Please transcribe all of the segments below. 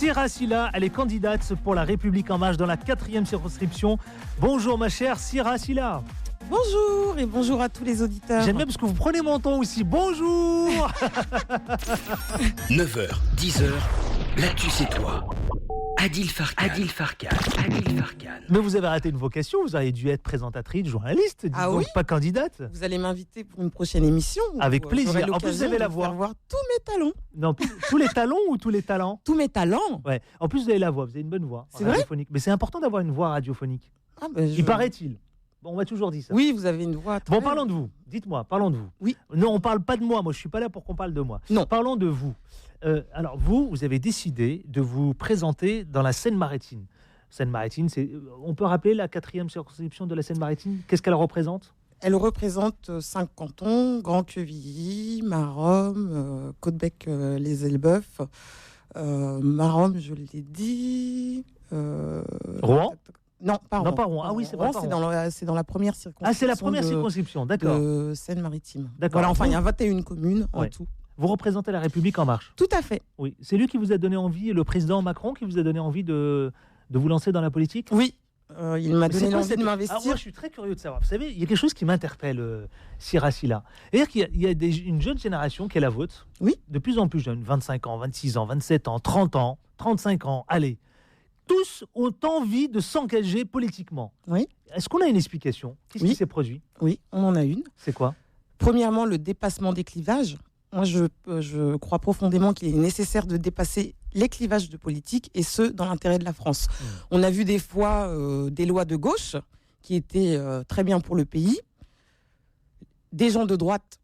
Sira Silla, elle est candidate pour La République En Marche dans la 4e circonscription. Bonjour ma chère Sira Silla. Bonjour et bonjour à tous les auditeurs. J'aime bien parce que vous prenez mon ton aussi. Bonjour. 9h, 10h, l'actu c'est toi. Adil Farkan. Mais vous avez raté une vocation, vous avez dû être présentatrice, journaliste, donc pas candidate. Vous allez m'inviter pour une prochaine émission. Avec plaisir. En plus, vous avez la voix. Faire voir tous mes talents. Non, tous les talents ou tous les talents? Tous mes talents. Ouais. En plus, vous avez la voix, vous avez une bonne voix C'est vrai radiophonique. Mais c'est important d'avoir une voix radiophonique. Il paraît-il. Bon, on m'a toujours dit ça. Oui, vous avez une voix très... Bon, parlons de vous. Dites-moi, parlons de vous. Oui. Non, on parle pas de moi. Moi, je suis pas là pour qu'on parle de moi. Non. Parlons de vous. Alors, vous avez décidé de vous présenter dans la Seine-Maritime. Seine-Maritime, on peut rappeler la 4e circonscription de la Seine-Maritime? Qu'est-ce qu'elle représente? Elle représente 5 cantons, Grand-Quevilly, Maromme, Caudebec, les Elbeuf, Maromme, je l'ai dit... Rouen? Non, pas Rouen. Non, pas Rouen. Ah oui, c'est vrai. C'est dans la première circonscription. Ah, c'est la première circonscription, d'accord. De Seine-Maritime. D'accord. Voilà, enfin, il y a 21 communes en tout. Vous représentez La République En Marche? Tout à fait. Oui. C'est lui qui vous a donné envie, le président Macron, qui vous a donné envie de vous lancer dans la politique? Oui. Il m'a donné l'envie de m'investir. Moi, je suis très curieux de savoir. Vous savez, il y a quelque chose qui m'interpelle, Sira Silla. C'est-à-dire qu'il y a une jeune génération qui est la vôtre. Oui. De plus en plus jeune, 25 ans, 26 ans, 27 ans, 30 ans, 35 ans, allez. Tous ont envie de s'engager politiquement. Oui. Est-ce qu'on a une explication? Qu'est-ce qui s'est produit? Oui, on en a une. C'est quoi? Premièrement, le dépassement des clivages. Moi, je crois profondément qu'il est nécessaire de dépasser les clivages de politique, et ce, dans l'intérêt de la France. On a vu des fois des lois de gauche qui étaient très bien pour le pays. Des gens de droite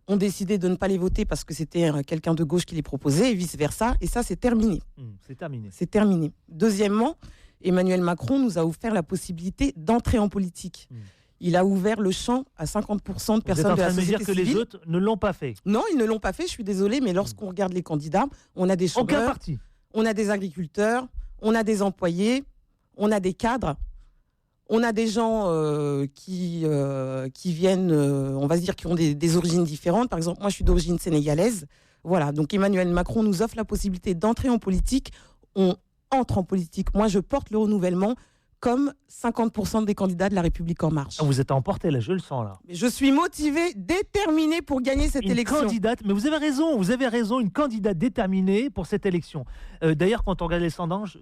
ont décidé de ne pas les voter parce que c'était quelqu'un de gauche qui les proposait, et vice-versa. Et ça, c'est terminé. C'est terminé. C'est terminé. Deuxièmement, Emmanuel Macron nous a offert la possibilité d'entrer en politique. Il a ouvert le champ à 50% de personnes de la société civile. Vous êtes en train de me dire que les autres ne l'ont pas fait? Non, ils ne l'ont pas fait, je suis désolée, mais lorsqu'on regarde les candidats, on a des chômeurs, aucun parti. On a des agriculteurs, on a des employés, on a des cadres, on a des gens qui viennent, on va se dire, qui ont des origines différentes. Par exemple, moi, je suis d'origine sénégalaise. Voilà, donc Emmanuel Macron nous offre la possibilité d'entrer en politique. On entre en politique. Moi, je porte le renouvellement comme 50% des candidats de La République En Marche. Ah, vous êtes emporté là, je le sens là. Mais je suis motivée, déterminée pour gagner cette élection. Une candidate, mais vous avez raison, une candidate déterminée pour cette élection. D'ailleurs, quand on regarde les sondages,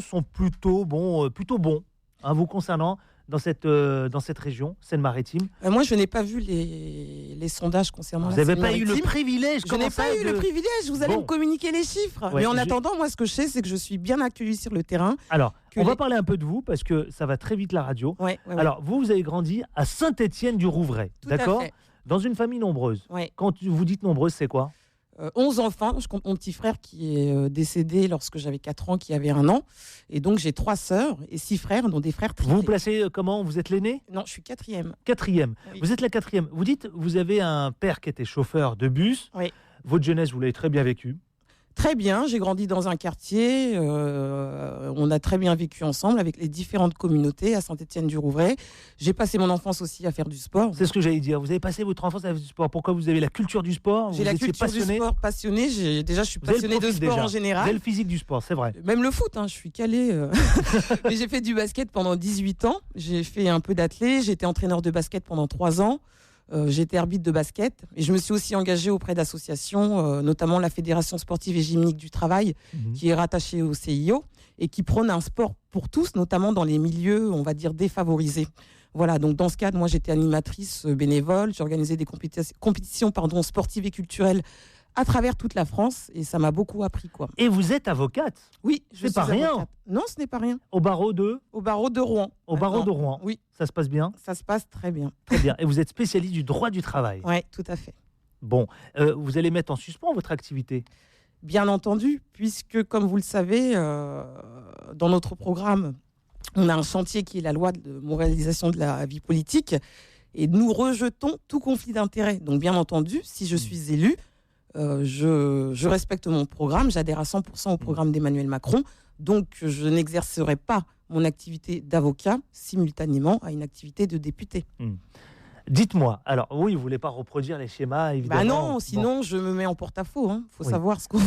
sont plutôt bons, vous concernant dans cette région, Seine-Maritime. Moi, je n'ai pas vu les sondages concernant vous la Seine-Maritime. Vous n'avez pas eu le privilège. Je n'ai pas eu le privilège, vous allez me communiquer les chiffres. Ouais, mais en attendant, moi, ce que je sais, c'est que je suis bien accueillie sur le terrain. Alors, on va parler un peu de vous, parce que ça va très vite la radio. Alors, vous avez grandi à Saint-Étienne-du-Rouvray, d'accord? Dans une famille nombreuse. Quand vous dites nombreuse, c'est quoi? 11 enfants, je compte mon petit frère qui est décédé lorsque j'avais 4 ans, qui avait 1 an. Et donc j'ai 3 sœurs et 6 frères, dont des frères triplés. Vous vous placez comment? Vous êtes l'aîné? Non, je suis 4e. 4e. Oui. Vous êtes la 4e. Vous dites, vous avez un père qui était chauffeur de bus. Oui. Votre jeunesse, vous l'avez très bien vécue. Très bien, j'ai grandi dans un quartier, on a très bien vécu ensemble avec les différentes communautés à Saint-Étienne-du-Rouvray. J'ai passé mon enfance aussi à faire du sport. C'est ce que j'allais dire, vous avez passé votre enfance à faire du sport. Pourquoi? Vous avez la culture du sport? J'ai la culture du sport, passionnée. Je suis passionnée de sport en général. Vous avez le physique du sport, c'est vrai. Même le foot, je suis calée. Mais j'ai fait du basket pendant 18 ans, j'ai fait un peu d'athlé, j'ai été entraîneur de basket pendant 3 ans. J'étais arbitre de basket et je me suis aussi engagée auprès d'associations, notamment la Fédération sportive et gymnique du travail, qui est rattachée au CIO et qui prône un sport pour tous, notamment dans les milieux, on va dire, défavorisés. Voilà, donc dans ce cadre, moi j'étais animatrice bénévole, j'organisais des compétitions sportives et culturelles à travers toute la France, et ça m'a beaucoup appris, quoi. Et vous êtes avocate? Oui, c'est pas rien. Avocate. Non, ce n'est pas rien. Au barreau de Rouen. Au barreau de Rouen. Oui. Ça se passe bien? Ça se passe très bien. Très bien. Et vous êtes spécialiste du droit du travail? Oui, tout à fait. Bon, vous allez mettre en suspens votre activité? Bien entendu, puisque, comme vous le savez, dans notre programme, on a un chantier qui est la loi de moralisation de la vie politique, et nous rejetons tout conflit d'intérêts. Donc, bien entendu, si je suis élue, je respecte mon programme, j'adhère à 100% au programme d'Emmanuel Macron, donc je n'exercerai pas mon activité d'avocat simultanément à une activité de député. Dites-moi, alors oui, vous ne voulez pas reproduire les schémas, évidemment. Bah non, sinon je me mets en porte-à-faux. Faut savoir ce qu'on...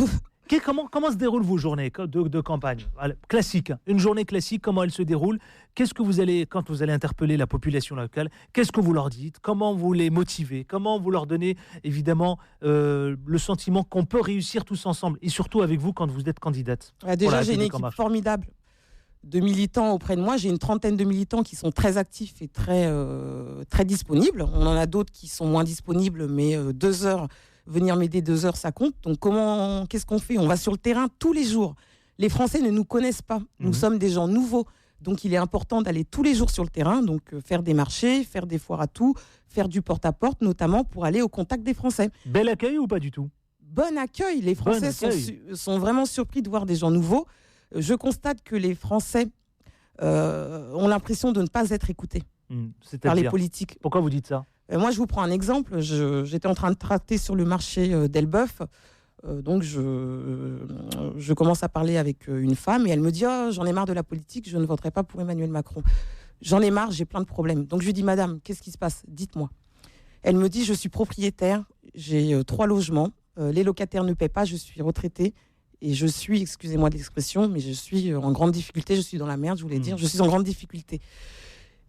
Comment se déroulent vos journées de campagne? Classique, une journée classique, comment elle se déroule? Qu'est-ce que quand vous allez interpeller la population locale, qu'est-ce que vous leur dites? Comment vous les motivez? Comment vous leur donnez, évidemment, le sentiment qu'on peut réussir tous ensemble? Et surtout avec vous, quand vous êtes candidate. Déjà, j'ai une équipe formidable de militants auprès de moi. J'ai une trentaine de militants qui sont très actifs et très disponibles. On en a d'autres qui sont moins disponibles, mais 2 heures, venir m'aider 2 heures, ça compte. Donc qu'est-ce qu'on fait? On va sur le terrain tous les jours. Les Français ne nous connaissent pas. Nous sommes des gens nouveaux. Donc il est important d'aller tous les jours sur le terrain, donc faire des marchés, faire des foires à tout, faire du porte-à-porte, notamment pour aller au contact des Français. Bel accueil ou pas du tout? Bon accueil. Les Français sont vraiment surpris de voir des gens nouveaux. Je constate que les Français ont l'impression de ne pas être écoutés par les politiques. Pourquoi vous dites ça? Moi, je vous prends un exemple. J'étais en train de traiter sur le marché d'Elbeuf. Donc, je commence à parler avec une femme et elle me dit « Oh, j'en ai marre de la politique, je ne voterai pas pour Emmanuel Macron. J'en ai marre, j'ai plein de problèmes. » Donc, je lui dis « Madame, qu'est-ce qui se passe? Dites-moi. » Elle me dit « Je suis propriétaire, j'ai 3 logements. Les locataires ne paient pas, je suis retraitée. Et je suis, excusez-moi de l'expression, mais je suis en grande difficulté. Je suis dans la merde, je voulais dire. Je suis en grande difficulté. »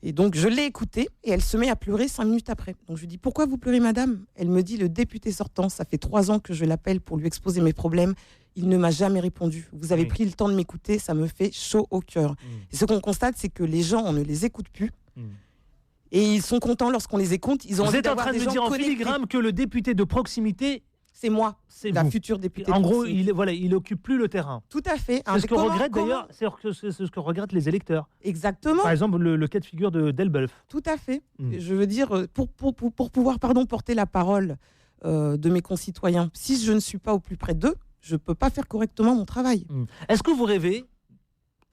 Et donc, je l'ai écoutée et elle se met à pleurer 5 minutes après. Donc, je lui dis, pourquoi vous pleurez, madame? Elle me dit, le député sortant, ça fait 3 ans que je l'appelle pour lui exposer mes problèmes. Il ne m'a jamais répondu. Vous avez pris le temps de m'écouter, ça me fait chaud au cœur. Et ce qu'on constate, c'est que les gens, on ne les écoute plus. Et ils sont contents lorsqu'on les écoute. Ils ont Vous êtes en train de me dire en filigrane que le député de proximité... C'est moi, la vous. Future députée. En gros, il occupe plus le terrain. Tout à fait. C'est ce que regrettent d'ailleurs, c'est ce que regrettent les électeurs. Exactement. Par exemple, le cas de figure d'Elbeuf. Tout à fait. Je veux dire, pour pouvoir porter la parole de mes concitoyens, si je ne suis pas au plus près d'eux, je ne peux pas faire correctement mon travail. Est-ce que vous rêvez,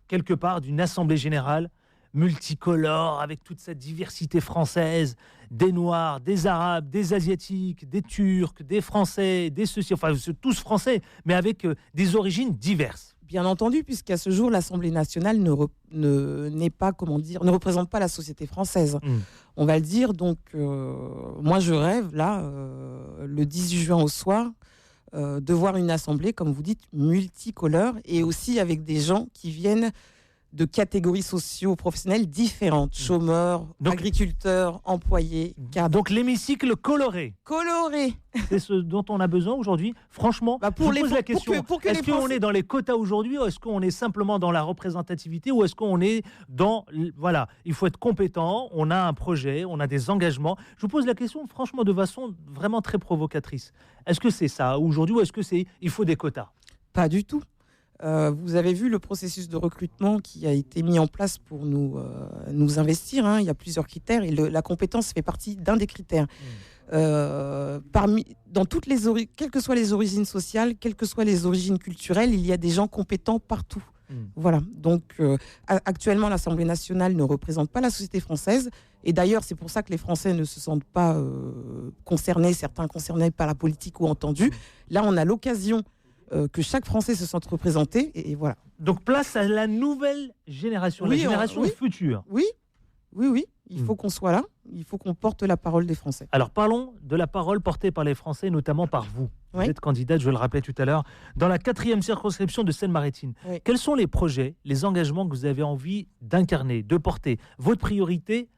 quelque part, d'une assemblée générale multicolore, avec toute cette diversité française, des Noirs, des Arabes, des Asiatiques, des Turcs, des Français, des ceci, enfin tous français, mais avec des origines diverses? Bien entendu, puisqu'à ce jour, l'Assemblée nationale n'est pas, ne représente pas la société française. On va le dire. Donc, moi, je rêve, là, le 18 juin au soir, de voir une assemblée, comme vous dites, multicolore, et aussi avec des gens qui viennent de catégories socio-professionnelles différentes, chômeurs, agriculteurs, employés, cadres. Donc l'hémicycle coloré. Coloré. C'est ce dont on a besoin aujourd'hui. Franchement, je vous pose la question, est-ce qu'on est dans les quotas aujourd'hui, ou est-ce qu'on est simplement dans la représentativité, ou est-ce qu'on est dans... Voilà, il faut être compétent, on a un projet, on a des engagements. Je vous pose la question, franchement, de façon vraiment très provocatrice. Est-ce que c'est ça aujourd'hui, ou est-ce que il faut des quotas? Pas du tout. Vous avez vu le processus de recrutement qui a été mis en place pour nous investir. Il y a plusieurs critères et la compétence fait partie d'un des critères. Dans quelles que soient les origines sociales, quelles que soient les origines culturelles, il y a des gens compétents partout. Voilà. Donc, actuellement, l'Assemblée nationale ne représente pas la société française. Et d'ailleurs, c'est pour ça que les Français ne se sentent pas concernés, certains concernés par la politique ou entendus. Là, on a l'occasion que chaque Français se sente représenté, et voilà. Donc place à la nouvelle génération, la génération future. Oui, il faut qu'on soit là, il faut qu'on porte la parole des Français. Alors parlons de la parole portée par les Français, notamment par vous. Vous êtes candidate, je le rappelais tout à l'heure, dans la 4e circonscription de Seine-Maritime. Quels sont les projets, les engagements que vous avez envie d'incarner, de porter? Votre priorité,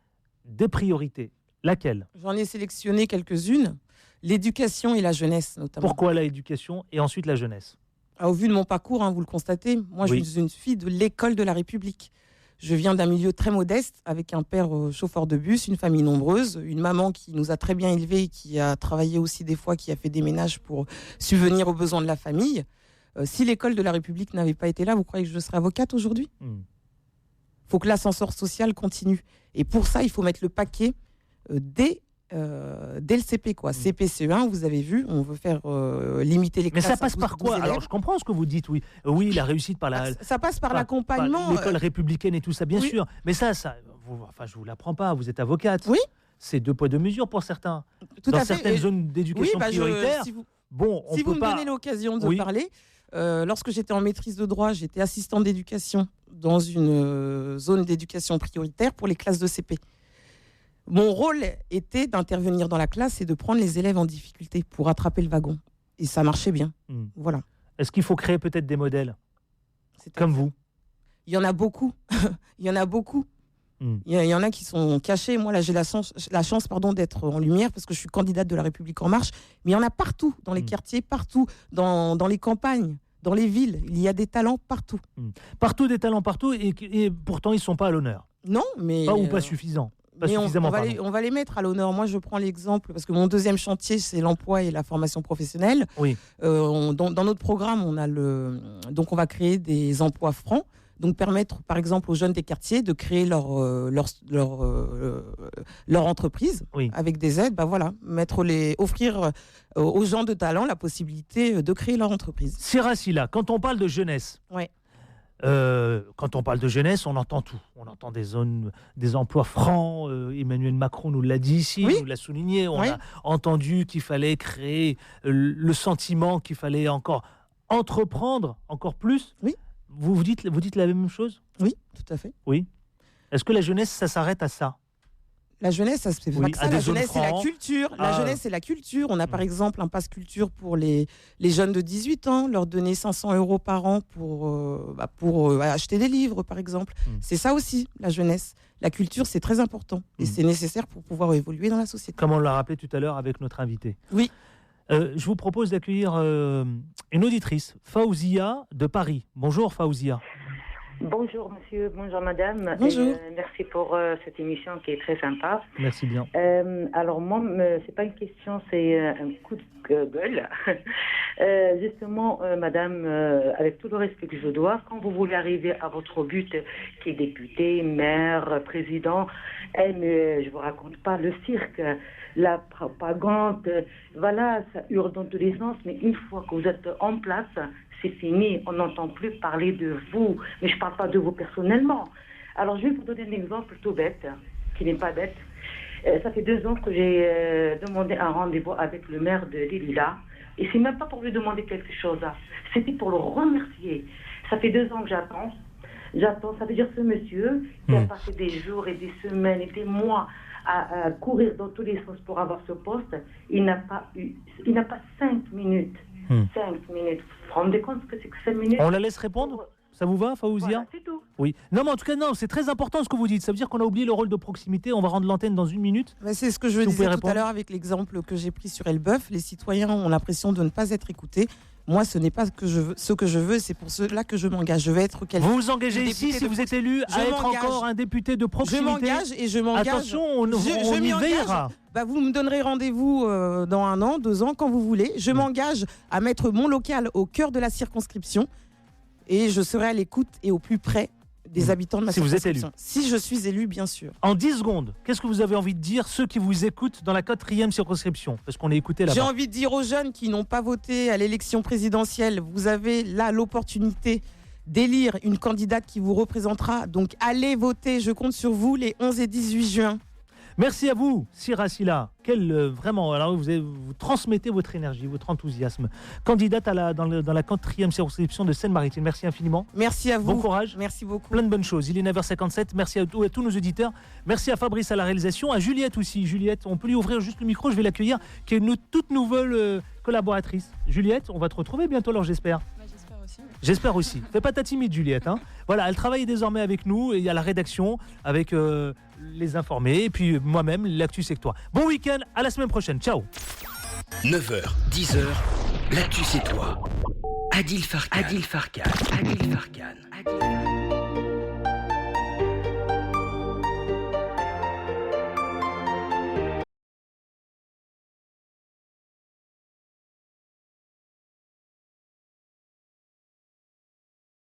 des priorités, laquelle? J'en ai sélectionné quelques-unes. L'éducation et la jeunesse, notamment. Pourquoi l'éducation et ensuite la jeunesse? Au vu de mon parcours, vous le constatez, moi je suis une fille de l'école de la République. Je viens d'un milieu très modeste, avec un père chauffeur de bus, une famille nombreuse, une maman qui nous a très bien élevés, qui a travaillé aussi des fois, qui a fait des ménages pour subvenir aux besoins de la famille. Si l'école de la République n'avait pas été là, vous croyez que je serais avocate aujourd'hui? Il faut que l'ascenseur social continue. Et pour ça, il faut mettre le paquet dès le CP, quoi. CP, CE1, vous avez vu, on veut faire limiter les classes. Mais ça passe par quoi? Alors, je comprends ce que vous dites, oui, la réussite par la... Ça passe par l'accompagnement. L'école républicaine et tout ça, bien sûr. Mais ça je ne vous l'apprends pas, vous êtes avocate. Oui. C'est 2 poids 2 mesures pour certains. Tout dans à fait. Certaines zones d'éducation prioritaire. Si vous me donnez l'occasion de parler, lorsque j'étais en maîtrise de droit, j'étais assistante d'éducation dans une zone d'éducation prioritaire pour les classes de CP. Mon rôle était d'intervenir dans la classe et de prendre les élèves en difficulté pour rattraper le wagon. Et ça marchait bien. Voilà. Est-ce qu'il faut créer peut-être des modèles comme vous? Il y en a beaucoup. Il y en a beaucoup. Il y en a qui sont cachés. Moi, là, j'ai la chance d'être en lumière parce que je suis candidate de La République En Marche. Mais il y en a partout, dans les quartiers, partout, dans les campagnes, dans les villes. Il y a des talents partout. Partout, des talents partout, et pourtant, ils ne sont pas à l'honneur. Non, mais... Ou pas suffisant. Mais on va les mettre à l'honneur. Moi, je prends l'exemple, parce que mon deuxième chantier, c'est l'emploi et la formation professionnelle. Oui. Dans notre programme, donc on va créer des emplois francs. Donc permettre, par exemple, aux jeunes des quartiers de créer leur entreprise avec des aides. Offrir aux gens de talent la possibilité de créer leur entreprise. Sira Silla, quand on parle de jeunesse, quand on parle de jeunesse, on entend tout. On entend des emplois francs. Emmanuel Macron nous l'a dit ici, nous l'a souligné. On a entendu qu'il fallait créer le sentiment qu'il fallait encore entreprendre encore plus. Oui. Vous dites la même chose? Oui, tout à fait. Oui. Est-ce que la jeunesse, ça s'arrête à ça? La jeunesse, ça se fait pas que ça. La jeunesse, c'est la culture. La jeunesse, c'est la culture. On a par exemple un pass culture pour les jeunes de 18 ans, leur donner 500 € par an pour acheter des livres, par exemple. C'est ça aussi, la jeunesse. La culture, c'est très important. Et c'est nécessaire pour pouvoir évoluer dans la société. Comme on l'a rappelé tout à l'heure avec notre invité. Oui. Je vous propose d'accueillir une auditrice, Faouzia de Paris. Bonjour Faouzia. Bonjour monsieur, bonjour madame. Bonjour. Merci pour cette émission qui est très sympa. Merci bien. Alors moi, c'est pas une question, c'est un coup de gueule. Justement, madame, avec tout le respect que je dois, quand vous voulez arriver à votre but, qui est député, maire, président, mais je vous raconte pas le cirque, la propagande, voilà, ça hurle dans tous les sens, mais une fois que vous êtes en place, c'est fini, on n'entend plus parler de vous, mais je ne parle pas de vous personnellement. Alors je vais vous donner un exemple tout bête, qui n'est pas bête. Ça fait 2 ans que j'ai demandé un rendez-vous avec le maire de Lille-là, et c'est même pas pour lui demander quelque chose, c'était pour le remercier. Ça fait 2 ans que j'attends, ça veut dire ce monsieur qui a passé des jours et des semaines et des mois à courir dans tous les sens pour avoir ce poste, il n'a pas 5 minutes. 5 minutes. Vous vous rendez compte que c'est que 5 minutes? On la laisse répondre? Ça vous va, Faouzia? Voilà, c'est tout. Oui. Non, mais en tout cas, non, c'est très important ce que vous dites. Ça veut dire qu'on a oublié le rôle de proximité. On va rendre l'antenne dans 1 minute. C'est ce que je disais tout à l'heure avec l'exemple que j'ai pris sur Elbeuf. Les citoyens ont l'impression de ne pas être écoutés. Moi, ce n'est pas ce que je veux, c'est pour cela que je m'engage. Je vais être quelqu'un. Vous vous engagez ici, si vous êtes élu, à être encore un député de proximité. Je m'engage. Attention, on y veillera. Vous me donnerez rendez-vous dans 1 an, 2 ans, quand vous voulez. Je m'engage à mettre mon local au cœur de la circonscription et je serai à l'écoute et au plus près des habitants de ma circonscription. Vous êtes élu. Si je suis élu, bien sûr. En 10 secondes, qu'est-ce que vous avez envie de dire ceux qui vous écoutent dans la 4e circonscription? Parce qu'on est écouté là-bas. J'ai envie de dire aux jeunes qui n'ont pas voté à l'élection présidentielle, vous avez là l'opportunité d'élire une candidate qui vous représentera. Donc allez voter, je compte sur vous les 11 et 18 juin. Merci à vous, Sira Silla. Vraiment, alors vous transmettez votre énergie, votre enthousiasme. Candidate dans la 4e circonscription de Seine-Maritime. Merci infiniment. Merci à vous. Bon courage. Merci beaucoup. Plein de bonnes choses. Il est 9h57. Merci à tous nos auditeurs. Merci à Fabrice à la réalisation. À Juliette aussi. Juliette, on peut lui ouvrir juste le micro. Je vais l'accueillir, qui est une toute nouvelle collaboratrice. Juliette, on va te retrouver bientôt, alors j'espère. J'espère aussi. Fais pas ta timide, Juliette. Voilà, elle travaille désormais avec nous. Et il y a la rédaction avec les informés. Et puis moi-même, l'actu c'est que toi. Bon week-end, à la semaine prochaine. Ciao. 9h, 10h, l'actu c'est toi. Adil Farkan.